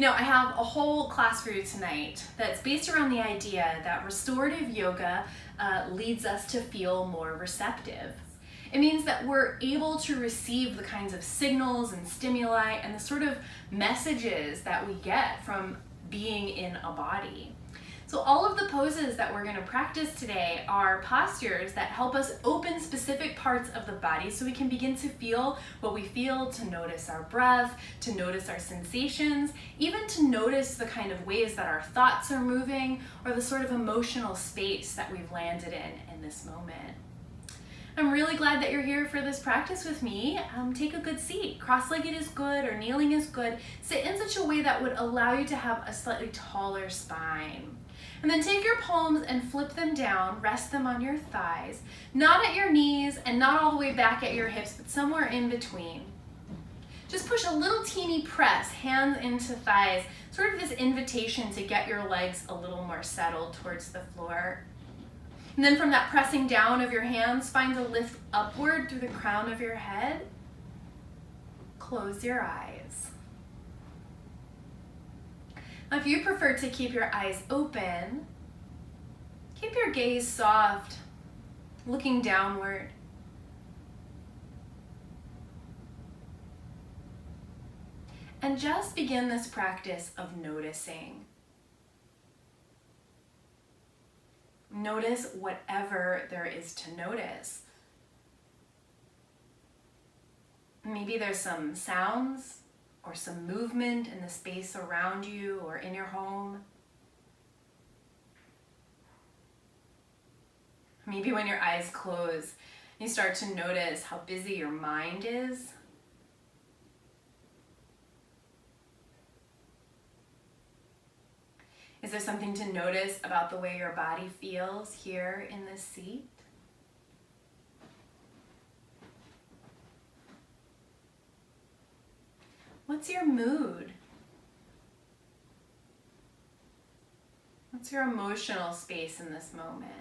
I have a whole class for you tonight that's based around the idea that restorative yoga leads us to feel more receptive. It means that we're able to receive the kinds of signals and stimuli and the sort of messages that we get from being in a body. So all of the poses that we're going to practice today are postures that help us open specific parts of the body so we can begin to feel what we feel, to notice our breath, to notice our sensations, even to notice the kind of ways that our thoughts are moving or the sort of emotional space that we've landed in this moment. I'm really glad that you're here for this practice with me. Take a good seat. Cross-legged is good or kneeling is good. Sit in such a way that would allow you to have a slightly taller spine. And then take your palms and flip them down, rest them on your thighs, not at your knees and not all the way back at your hips, but somewhere in between. Just push a little teeny press, hands into thighs, sort of this invitation to get your legs a little more settled towards the floor. And then from that pressing down of your hands, find a lift upward through the crown of your head. Close your eyes. Now, if you prefer to keep your eyes open, keep your gaze soft, looking downward. And just begin this practice of noticing. Notice whatever there is to notice. Maybe there's some sounds or some movement in the space around you or in your home. Maybe when your eyes close, you start to notice how busy your mind is. Is there something to notice about the way your body feels here in this seat? What's your mood? What's your emotional space in this moment?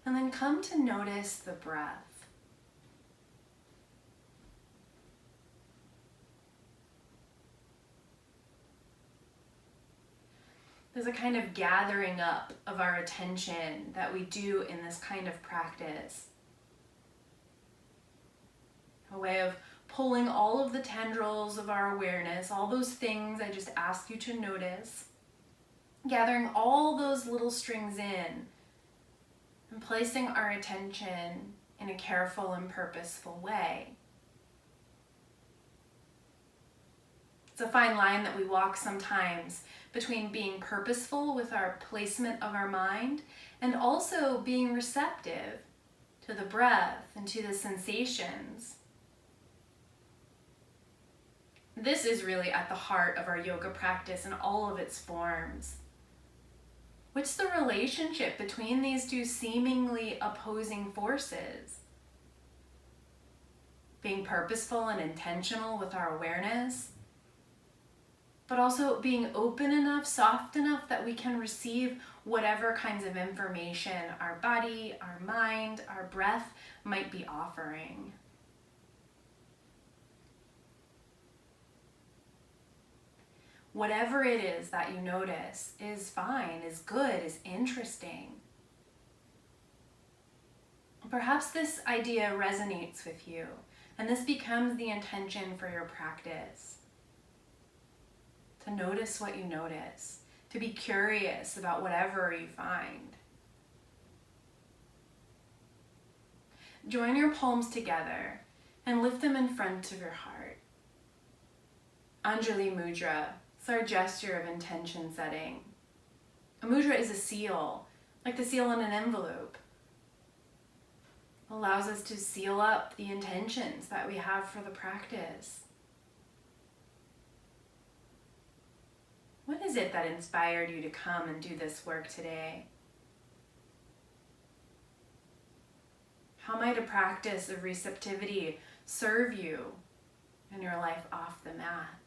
And then come to notice the breath. There's a kind of gathering up of our attention that we do in this kind of practice. A way of pulling all of the tendrils of our awareness, all those things I just asked you to notice, gathering all those little strings in and placing our attention in a careful and purposeful way. It's a fine line that we walk sometimes between being purposeful with our placement of our mind and also being receptive to the breath and to the sensations. This is really at the heart of our yoga practice in all of its forms. What's the relationship between these two seemingly opposing forces? Being purposeful and intentional with our awareness, but also being open enough, soft enough that we can receive whatever kinds of information our body, our mind, our breath might be offering. Whatever it is that you notice is fine, is good, is interesting. Perhaps this idea resonates with you, and this becomes the intention for your practice. To notice what you notice, to be curious about whatever you find. Join your palms together and lift them in front of your heart. Anjali Mudra is our gesture of intention setting. A mudra is a seal, like the seal in an envelope. It allows us to seal up the intentions that we have for the practice. What is it that inspired you to come and do this work today? How might a practice of receptivity serve you in your life off the mat?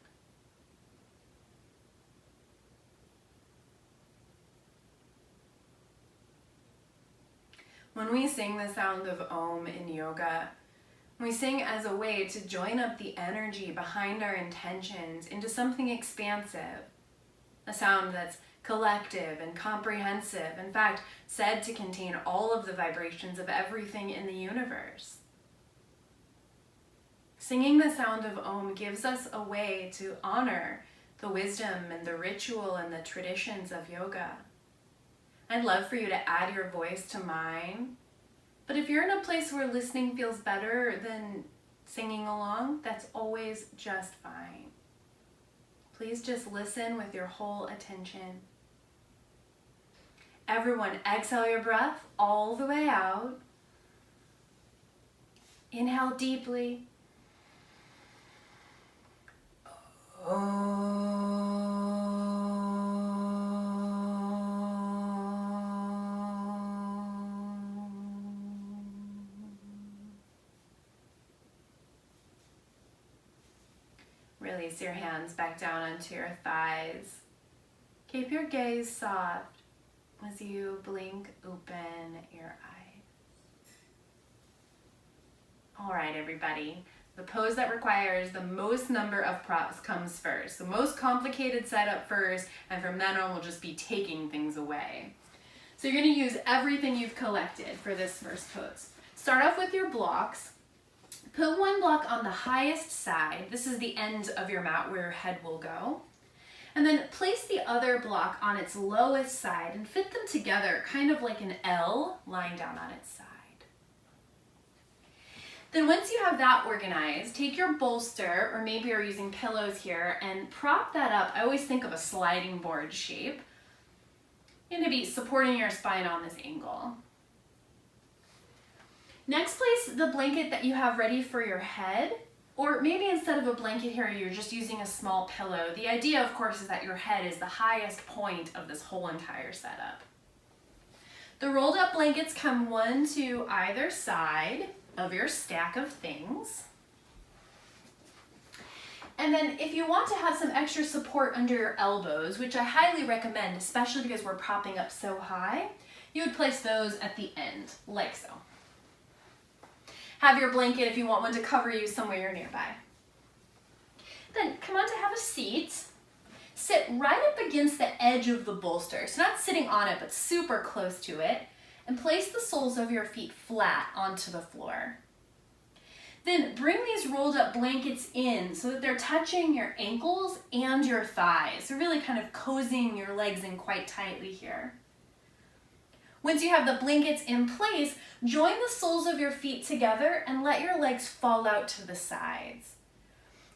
When we sing the sound of Om in yoga, We sing as a way to join up the energy behind our intentions into something expansive, a sound that's collective and comprehensive, in fact, said to contain all of the vibrations of everything in the universe. Singing the sound of Om gives us a way to honor the wisdom and the ritual and the traditions of yoga. I'd love for you to add your voice to mine, but if you're in a place where listening feels better than singing along, that's always just fine. Please just listen with your whole attention. Everyone, exhale your breath all the way out. Inhale deeply. Release your hands back down onto your thighs. Keep your gaze soft as you blink open your eyes. All right, everybody. The pose that requires the most number of props comes first. The most complicated setup first, and from then on we'll just be taking things away. So you're going to use everything you've collected for this first pose. Start off with your blocks. Put one block on the highest side. This is the end of your mat where your head will go. And then place the other block on its lowest side and fit them together, kind of like an L lying down on its side. Then once you have that organized, take your bolster, or maybe you're using pillows here, and prop that up. I always think of a sliding board shape. You're going to be supporting your spine on this angle. Next, place the blanket that you have ready for your head, or maybe instead of a blanket here, you're just using a small pillow. The idea, of course, is that your head is the highest point of this whole entire setup. The rolled up blankets come one to either side of your stack of things. And then if you want to have some extra support under your elbows, which I highly recommend, especially because we're propping up so high, you would place those at the end, like so. Have your blanket if you want one to cover you somewhere nearby. Then come on to have a seat. Sit right up against the edge of the bolster, so not sitting on it, but super close to it, and place the soles of your feet flat onto the floor. Then bring these rolled up blankets in so that they're touching your ankles and your thighs. So really kind of cozying your legs in quite tightly here. Once you have the blankets in place, join the soles of your feet together and let your legs fall out to the sides.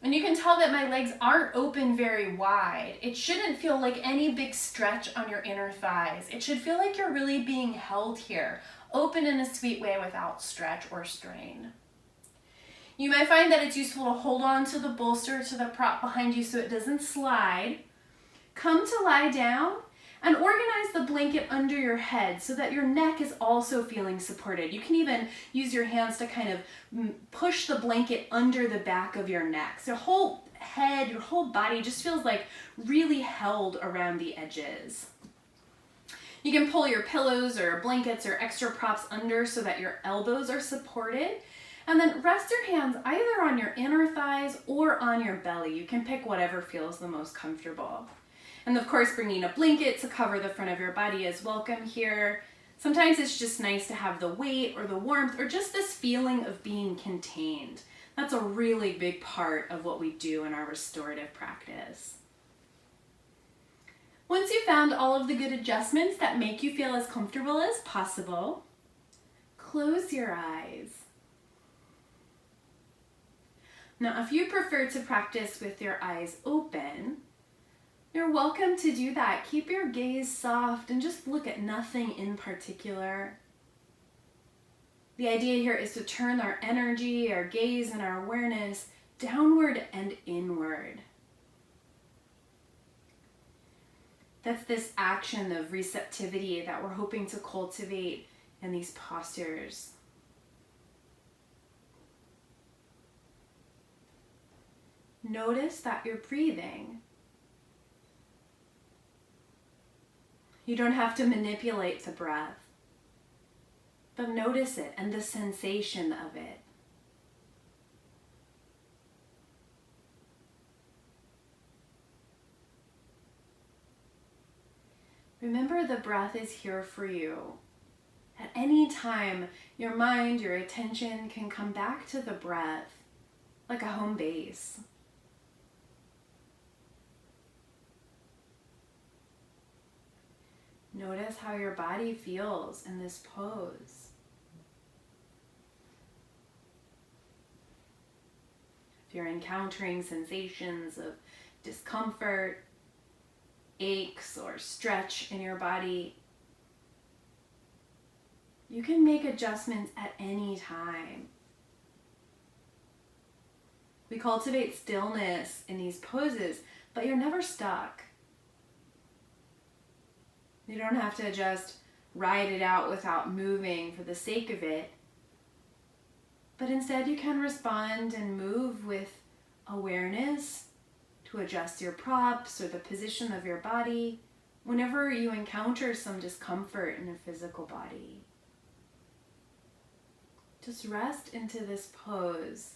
And you can tell that my legs aren't open very wide. It shouldn't feel like any big stretch on your inner thighs. It should feel like you're really being held here, open in a sweet way without stretch or strain. You might find that it's useful to hold on to the bolster, to the prop behind you so it doesn't slide. Come to lie down and organize the blanket under your head so that your neck is also feeling supported. You can even use your hands to kind of push the blanket under the back of your neck. So your whole head, your whole body just feels like really held around the edges. You can pull your pillows or blankets or extra props under so that your elbows are supported. And then rest your hands either on your inner thighs or on your belly. You can pick whatever feels the most comfortable. And of course, bringing a blanket to cover the front of your body is welcome here. Sometimes it's just nice to have the weight or the warmth or just this feeling of being contained. That's a really big part of what we do in our restorative practice. Once you've found all of the good adjustments that make you feel as comfortable as possible, close your eyes. Now, if you prefer to practice with your eyes open, you're welcome to do that. Keep your gaze soft and just look at nothing in particular. The idea here is to turn our energy, our gaze, and our awareness downward and inward. That's this action of receptivity that we're hoping to cultivate in these postures. Notice that you're breathing. You don't have to manipulate the breath, but notice it and the sensation of it. Remember, the breath is here for you. At any time, your mind, your attention can come back to the breath like a home base. Notice how your body feels in this pose. If you're encountering sensations of discomfort, aches, or stretch in your body, you can make adjustments at any time. We cultivate stillness in these poses, but you're never stuck. You don't have to just ride it out without moving for the sake of it. But instead you can respond and move with awareness to adjust your props or the position of your body whenever you encounter some discomfort in your physical body. Just rest into this pose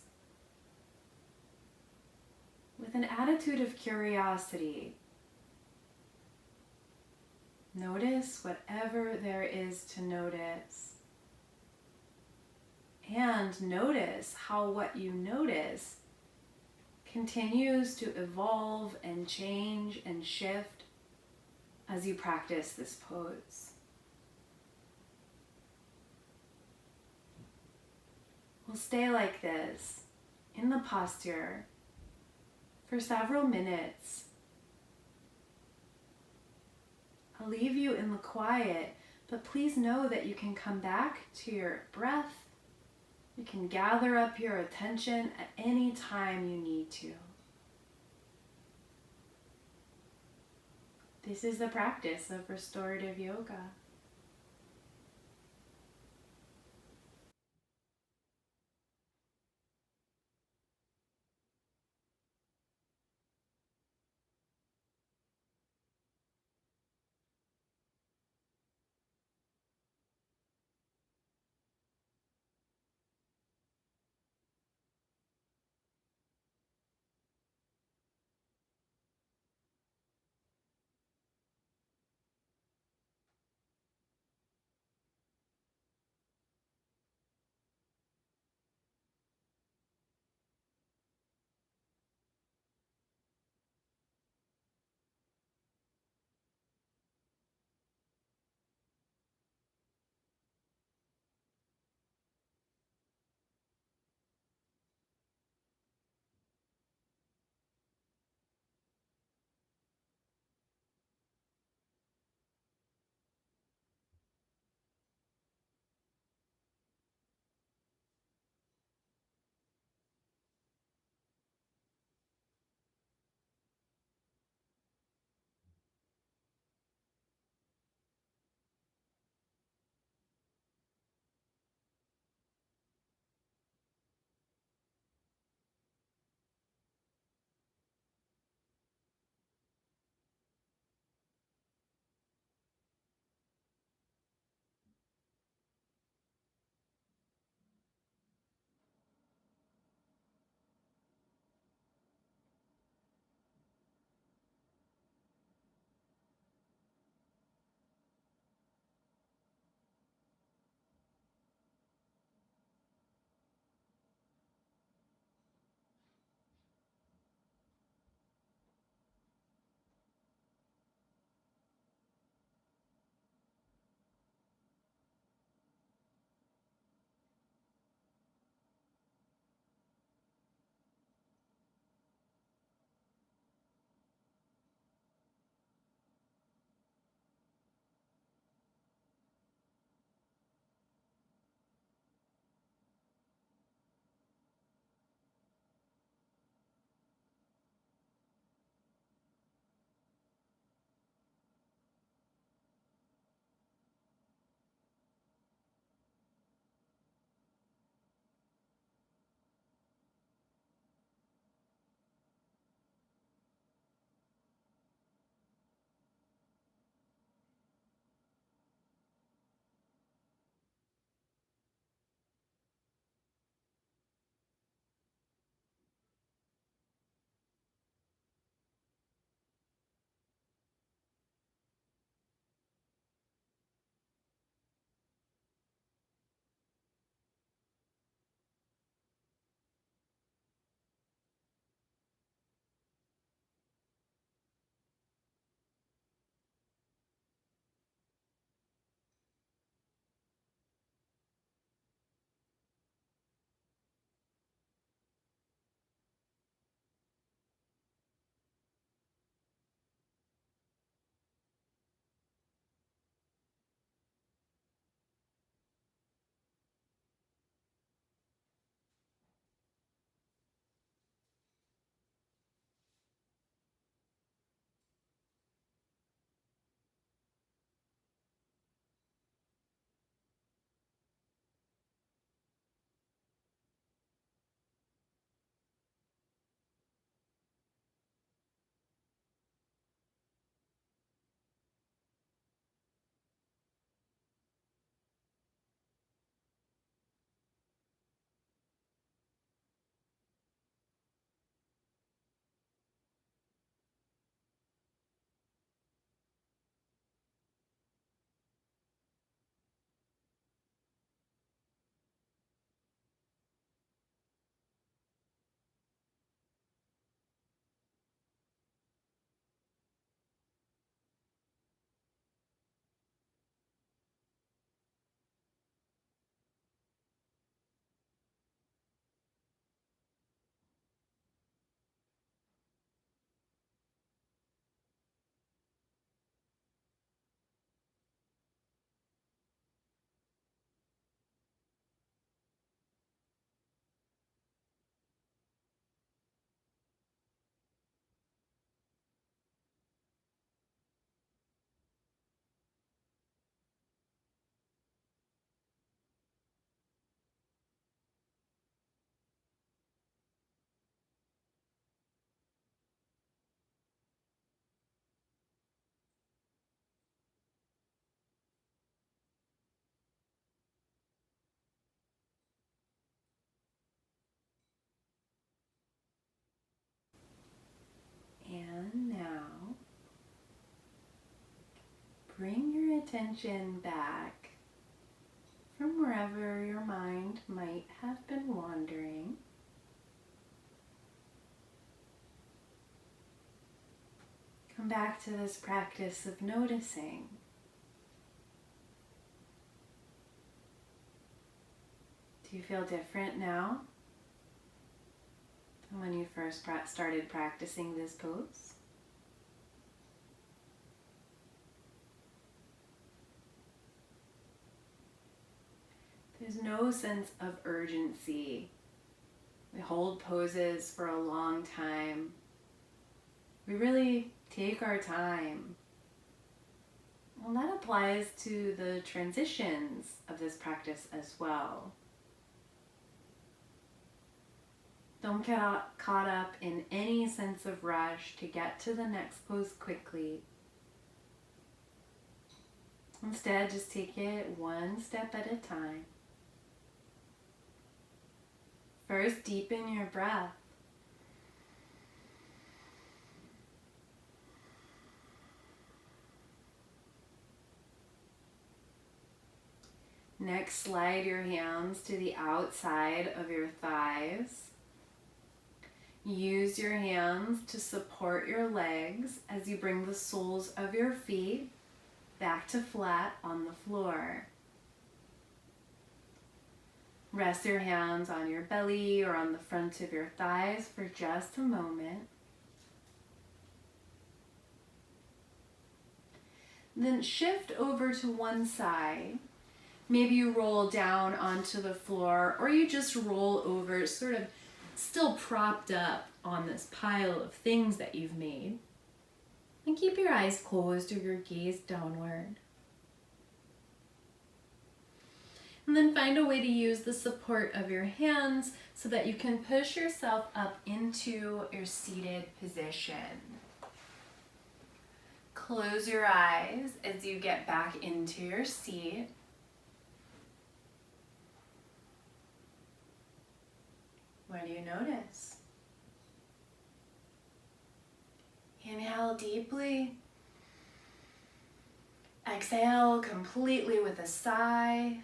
with an attitude of curiosity. Notice whatever there is to notice. And notice how what you notice continues to evolve and change and shift as you practice this pose. We'll stay like this in the posture for several minutes. I'll leave you in the quiet, but please know that you can come back to your breath. You can gather up your attention at any time you need to. This is the practice of restorative yoga. attention back from wherever your mind might have been wandering. Come back to this practice of noticing. Do you feel different now than when you first started practicing this pose? There's no sense of urgency. We hold poses for a long time. We really take our time. Well, that applies to the transitions of this practice as well. Don't get caught up in any sense of rush to get to the next pose quickly. Instead, just take it one step at a time. First, deepen your breath. Next, slide your hands to the outside of your thighs. Use your hands to support your legs as you bring the soles of your feet back to flat on the floor. Rest your hands on your belly or on the front of your thighs for just a moment. Then shift over to one side. Maybe you roll down onto the floor, or you just roll over, sort of still propped up on this pile of things that you've made. And keep your eyes closed or your gaze downward. And then find a way to use the support of your hands so that you can push yourself up into your seated position. Close your eyes as you get back into your seat. What do you notice? Inhale deeply. Exhale completely with a sigh.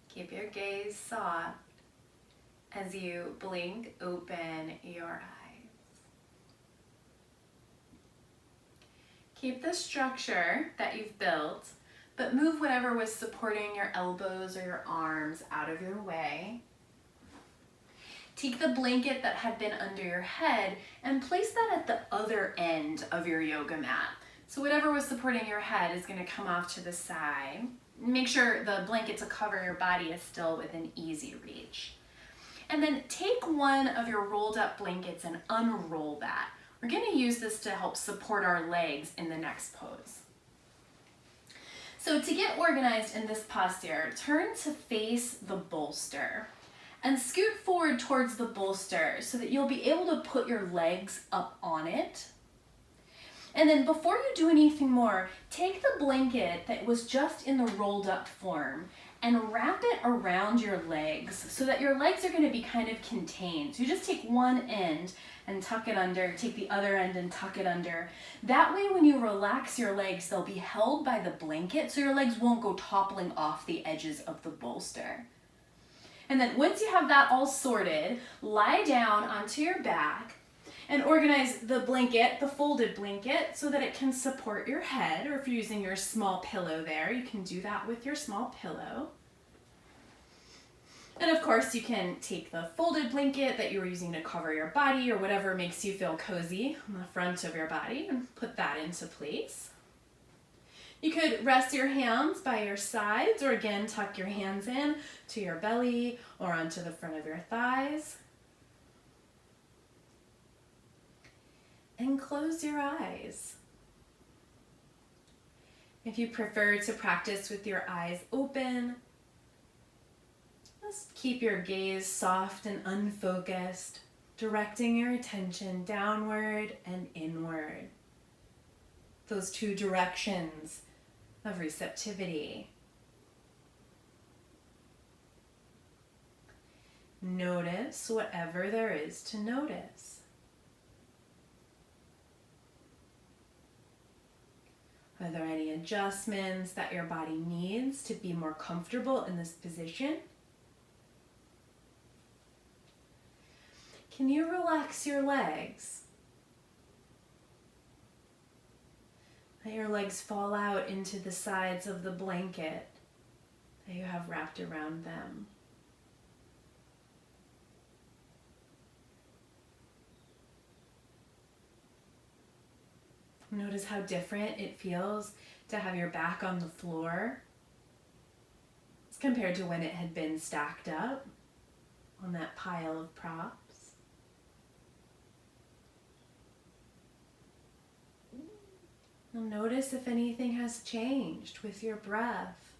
Keep your gaze soft as you blink open your eyes. Keep the structure that you've built, but move whatever was supporting your elbows or your arms out of your way. Take the blanket that had been under your head and place that at the other end of your yoga mat. So whatever was supporting your head is going to come off to the side. Make sure the blanket to cover your body is still within easy reach. And then take one of your rolled up blankets and unroll that. We're going to use this to help support our legs in the next pose. So to get organized in this posture, turn to face the bolster and scoot forward towards the bolster so that you'll be able to put your legs up on it. And then before you do anything more, take the blanket that was just in the rolled up form and wrap it around your legs so that your legs are going to be kind of contained. So you just take one end and tuck it under, take the other end and tuck it under. That way when you relax your legs, they'll be held by the blanket so your legs won't go toppling off the edges of the bolster. And then once you have that all sorted, lie down onto your back and organize the blanket, the folded blanket, so that it can support your head, or if you're using your small pillow there, you can do that with your small pillow. And of course, you can take the folded blanket that you were using to cover your body or whatever makes you feel cozy on the front of your body and put that into place. You could rest your hands by your sides, or again, tuck your hands in to your belly or onto the front of your thighs. And close your eyes. If you prefer to practice with your eyes open, just keep your gaze soft and unfocused, directing your attention downward and inward. Those two directions of receptivity. Notice whatever there is to notice. Are there any adjustments that your body needs to be more comfortable in this position? Can you relax your legs? Let your legs fall out into the sides of the blanket that you have wrapped around them. Notice how different it feels to have your back on the floor as compared to when it had been stacked up on that pile of props. Now notice if anything has changed with your breath.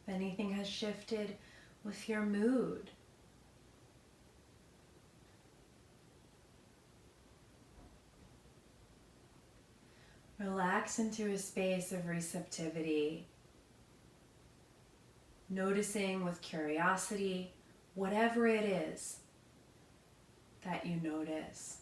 If anything has shifted with your mood. Relax into a space of receptivity, noticing with curiosity whatever it is that you notice.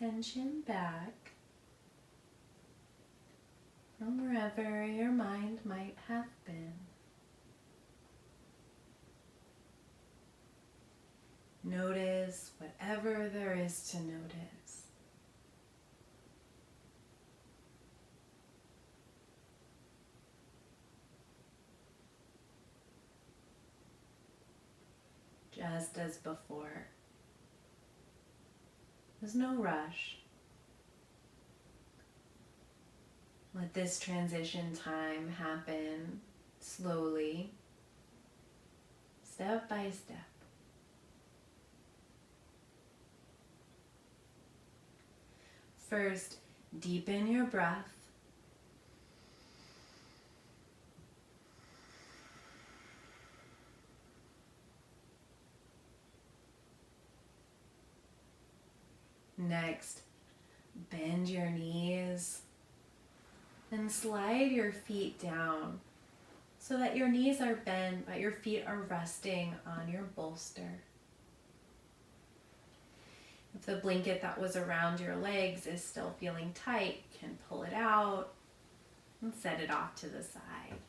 attention back from wherever your mind might have been. Notice whatever there is to notice. Just as before. There's no rush. Let this transition time happen slowly, step by step. First, deepen your breath. Next, bend your knees and slide your feet down so that your knees are bent but your feet are resting on your bolster. If the blanket that was around your legs is still feeling tight, you can pull it out and set it off to the side.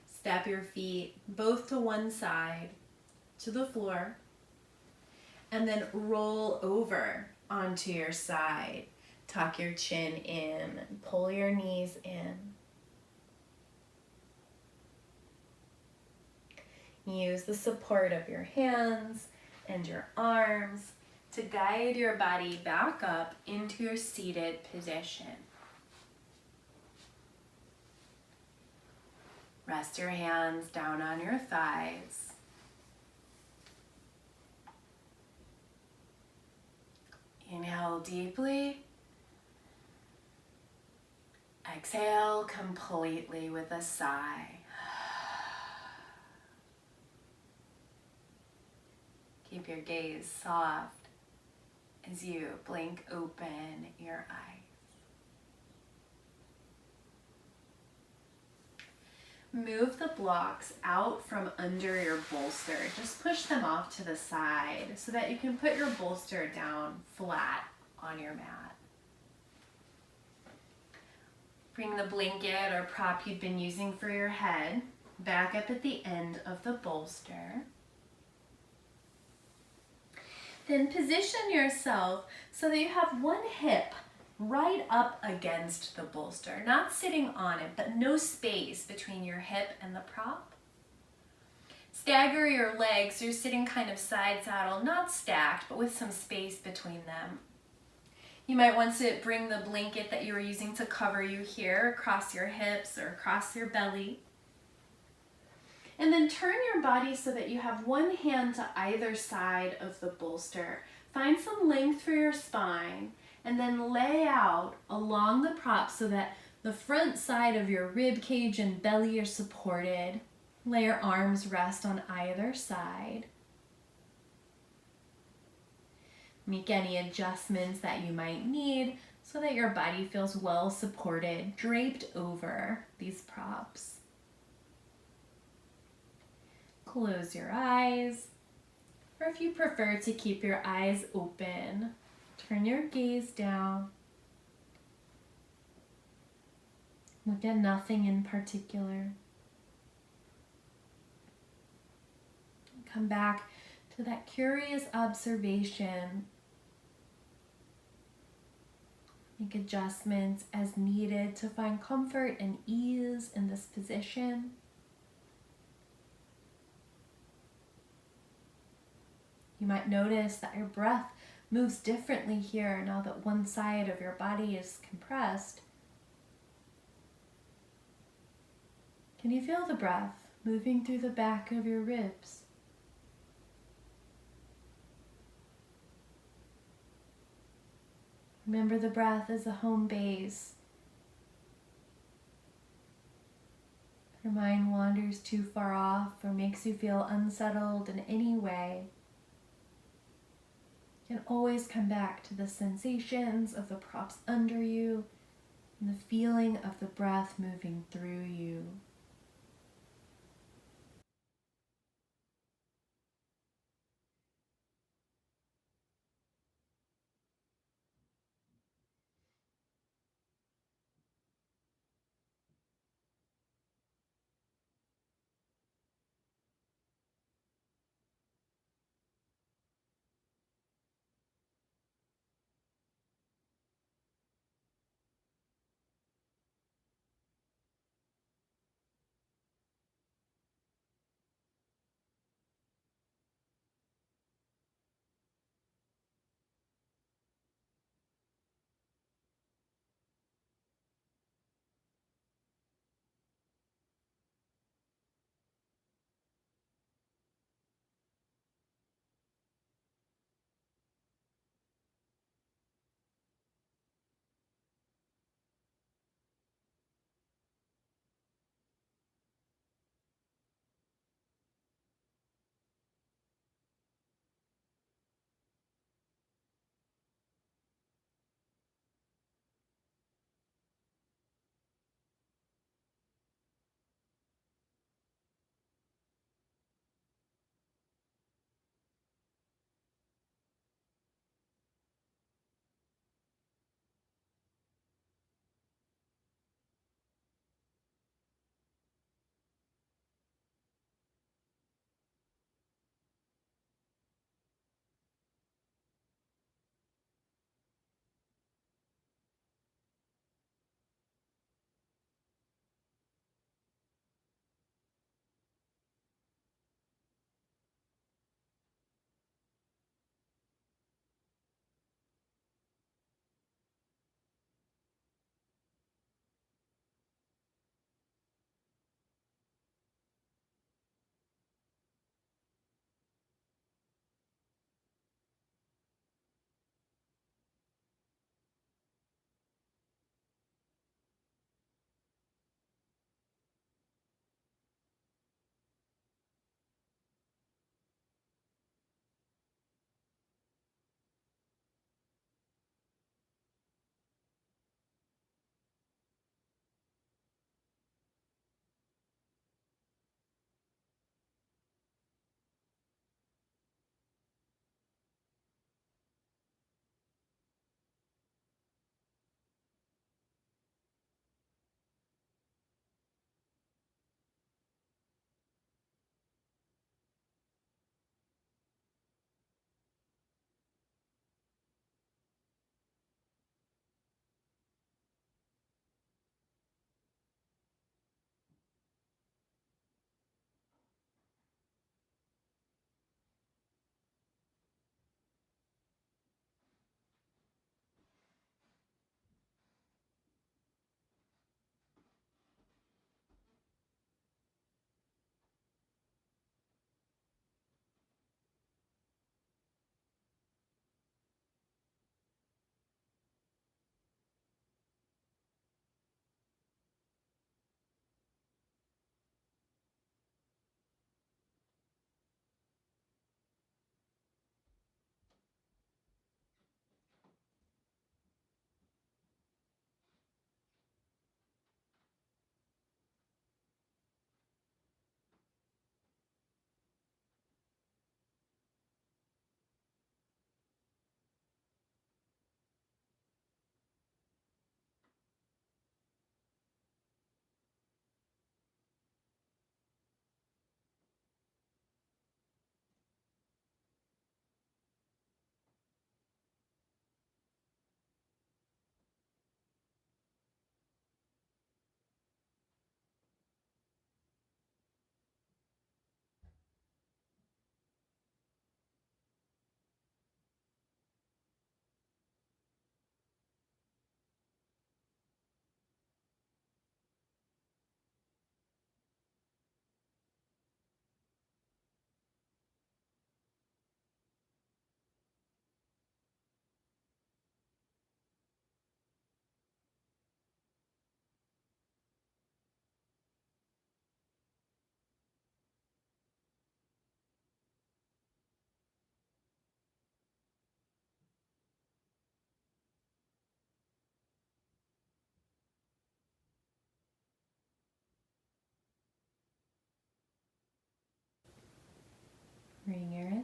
Step your feet both to one side, to the floor, and then roll over onto your side. Tuck your chin in, pull your knees in. Use the support of your hands and your arms to guide your body back up into your seated position. Rest your hands down on your thighs. Inhale deeply. Exhale completely with a sigh. Keep your gaze soft as you blink open your eyes. Move the blocks out from under your bolster. Just push them off to the side so that you can put your bolster down flat on your mat. Bring the blanket or prop you've been using for your head back up at the end of the bolster. Then position yourself so that you have one hip right up against the bolster, not sitting on it, but no space between your hip and the prop. Stagger your legs so you're sitting kind of side saddle, not stacked, but with some space between them. You might want to bring the blanket that you were using to cover you here across your hips or across your belly. And then turn your body so that you have one hand to either side of the bolster. Find some length for your spine and then lay out along the prop so that the front side of your rib cage and belly are supported. Let your arms rest on either side. Make any adjustments that you might need so that your body feels well supported, draped over these props. Close your eyes, or if you prefer to keep your eyes open, turn your gaze down. Look at nothing in particular. Come back to that curious observation. Make adjustments as needed to find comfort and ease in this position. You might notice that your breath moves differently here now that one side of your body is compressed. Can you feel the breath moving through the back of your ribs? Remember the breath as a home base. If your mind wanders too far off or makes you feel unsettled in any way, you can always come back to the sensations of the props under you and the feeling of the breath moving through you.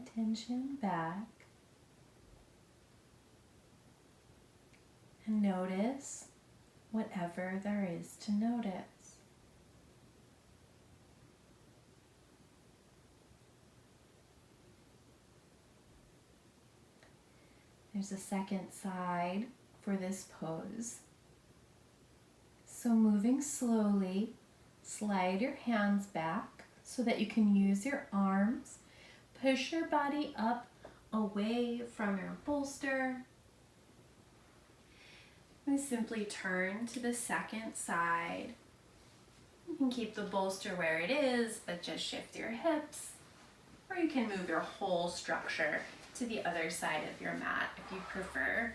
attention back and notice whatever there is to notice. There's a second side for this pose. So moving slowly, slide your hands back so that you can use your arms. Push your body up away from your bolster. And simply turn to the second side. You can keep the bolster where it is, but just shift your hips. Or you can move your whole structure to the other side of your mat if you prefer.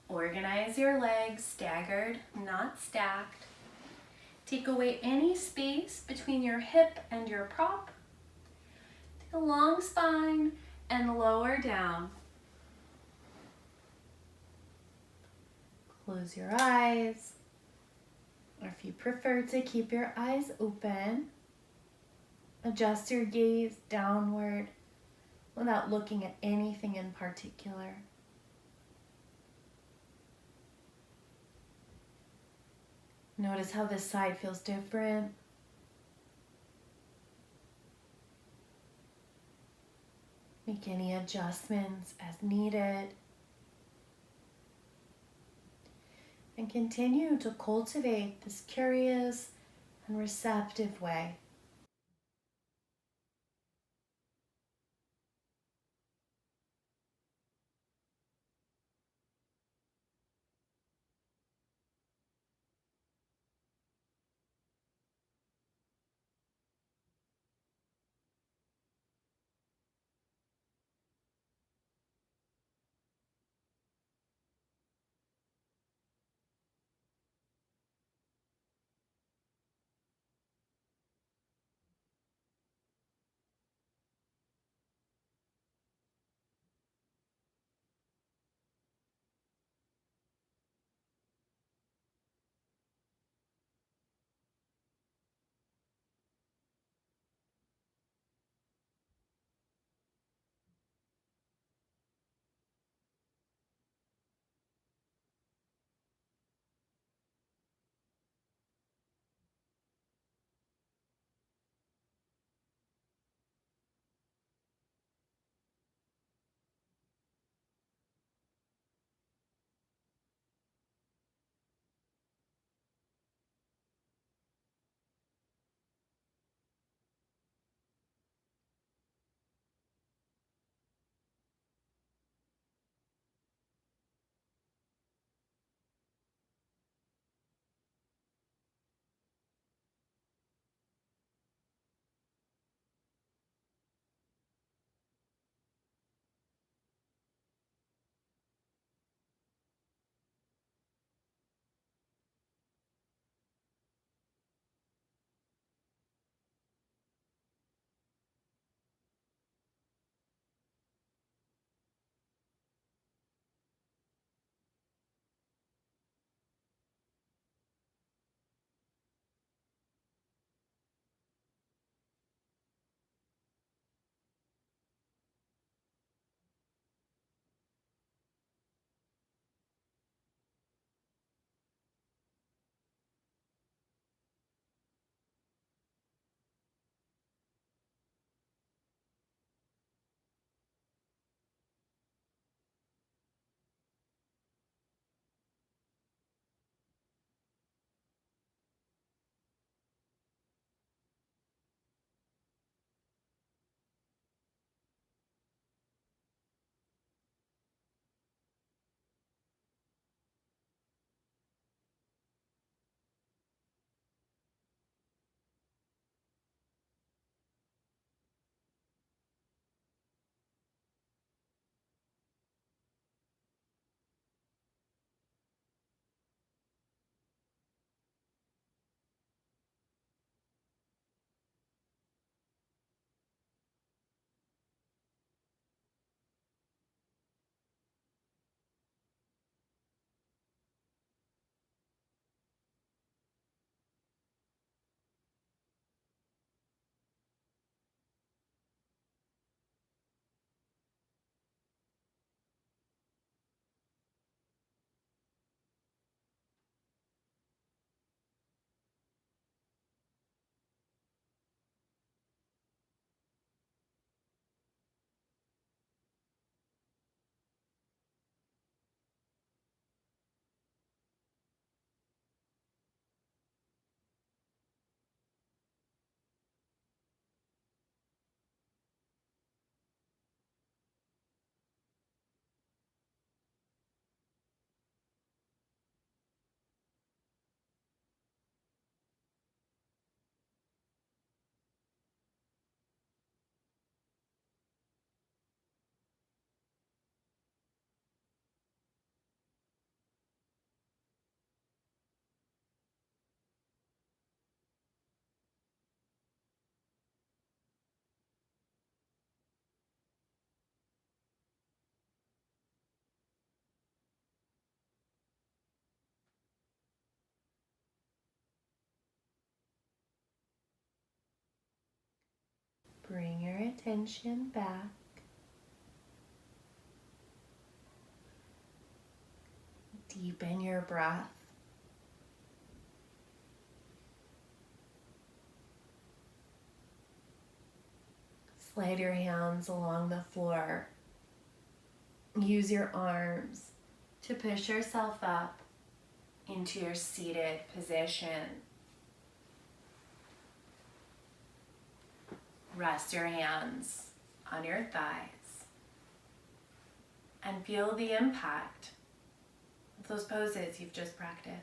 Organize your legs staggered, not stacked. Take away any space between your hip and your prop. Take a long spine and lower down. Close your eyes, or if you prefer to keep your eyes open, adjust your gaze downward without looking at anything in particular. Notice how this side feels different. Make any adjustments as needed. And continue to cultivate this curious and receptive way. attention back. Deepen your breath. Slide your hands along the floor. Use your arms to push yourself up into your seated position. Rest your hands on your thighs and feel the impact of those poses you've just practiced.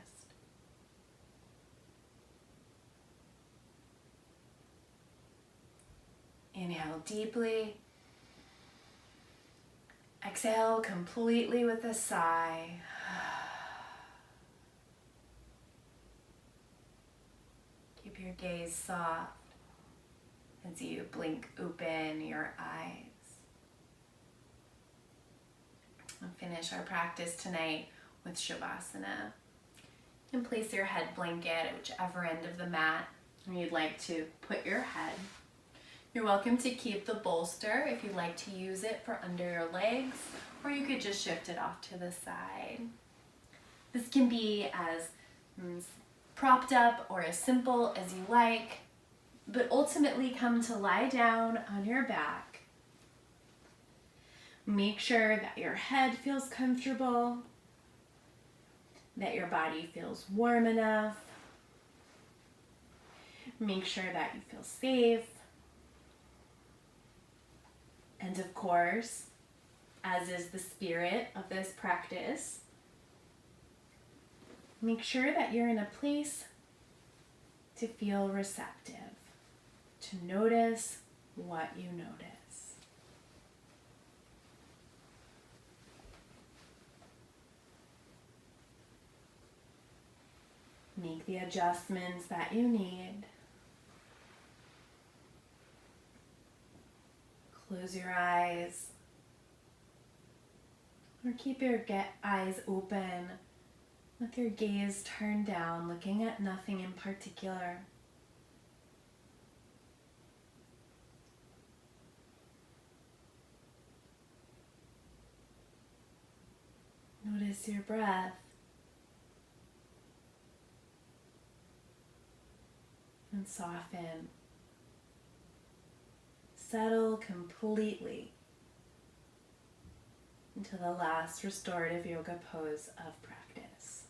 Inhale deeply. Exhale completely with a sigh. Keep your gaze soft as you blink open your eyes. And finish our practice tonight with Shavasana. And place your head blanket at whichever end of the mat you'd like to put your head. You're welcome to keep the bolster if you'd like to use it for under your legs, or you could just shift it off to the side. This can be as propped up or as simple as you like, but ultimately come to lie down on your back. Make sure that your head feels comfortable, that your body feels warm enough. Make sure that you feel safe. And of course, as is the spirit of this practice, make sure that you're in a place to feel receptive, to notice what you notice. Make the adjustments that you need. Close your eyes, or keep your eyes open with your gaze turned down, looking at nothing in particular. Notice your breath and soften. Settle completely into the last restorative yoga pose of practice.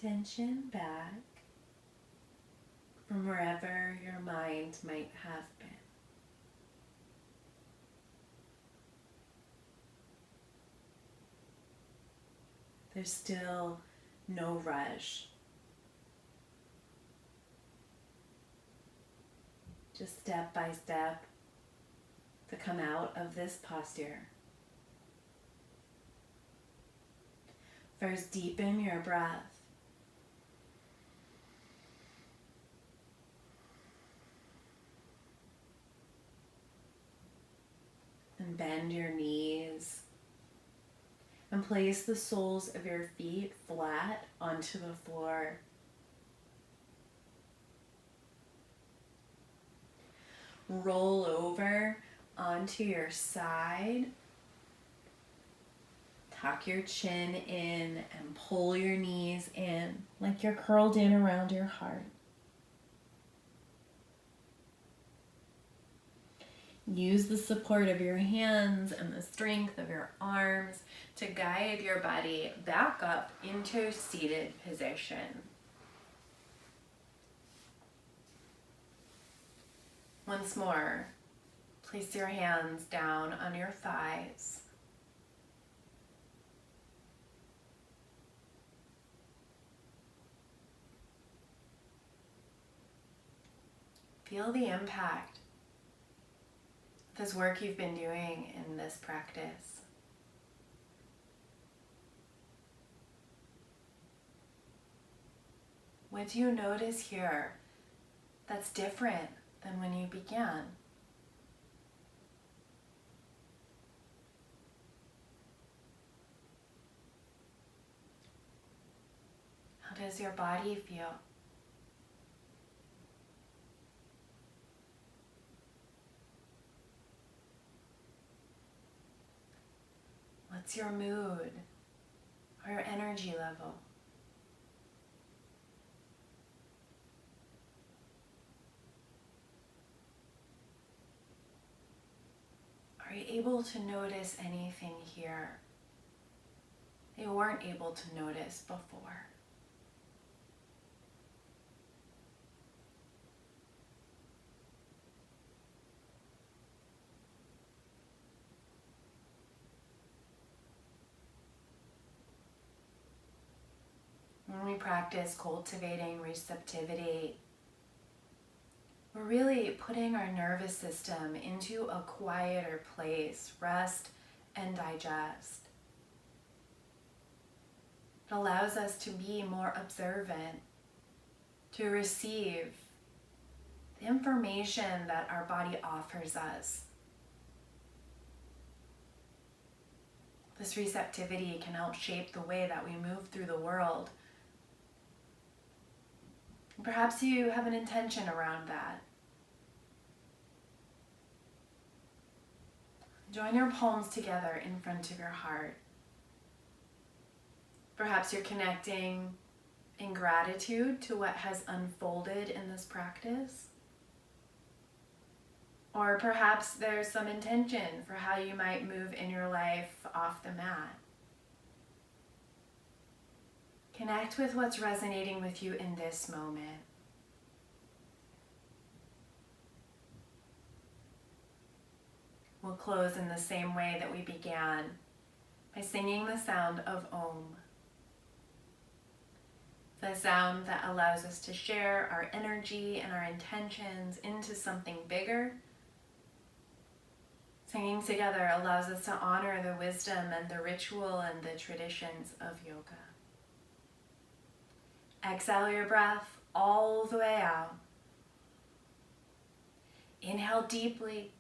attention back from wherever your mind might have been. There's still no rush. Just step by step to come out of this posture. First, deepen your breath. And bend your knees. And place the soles of your feet flat onto the floor. Roll over onto your side. Tuck your chin in and pull your knees in like you're curled in around your heart. Use the support of your hands and the strength of your arms to guide your body back up into seated position. Once more, place your hands down on your thighs. Feel the impact of this work you've been doing in this practice. What do you notice here that's different than when you began? How does your body feel? What's your mood or your energy level? Are you able to notice anything here that you weren't able to notice before? When we practice cultivating receptivity, we're really putting our nervous system into a quieter place, rest and digest. It allows us to be more observant, to receive the information that our body offers us. This receptivity can help shape the way that we move through the world. Perhaps you have an intention around that. Join your palms together in front of your heart. Perhaps you're connecting in gratitude to what has unfolded in this practice. Or perhaps there's some intention for how you might move in your life off the mat. Connect with what's resonating with you in this moment. We'll close in the same way that we began, by singing the sound of Om. The sound that allows us to share our energy and our intentions into something bigger. Singing together allows us to honor the wisdom and the ritual and the traditions of yoga. Exhale your breath all the way out. Inhale deeply.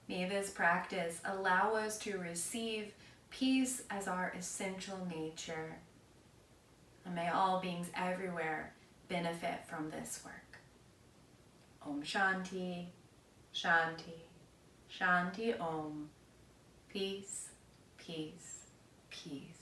May this practice allow us to receive peace as our essential nature. And may all beings everywhere benefit from this work. Om Shanti, Shanti, Shanti Om. Peace, peace, peace.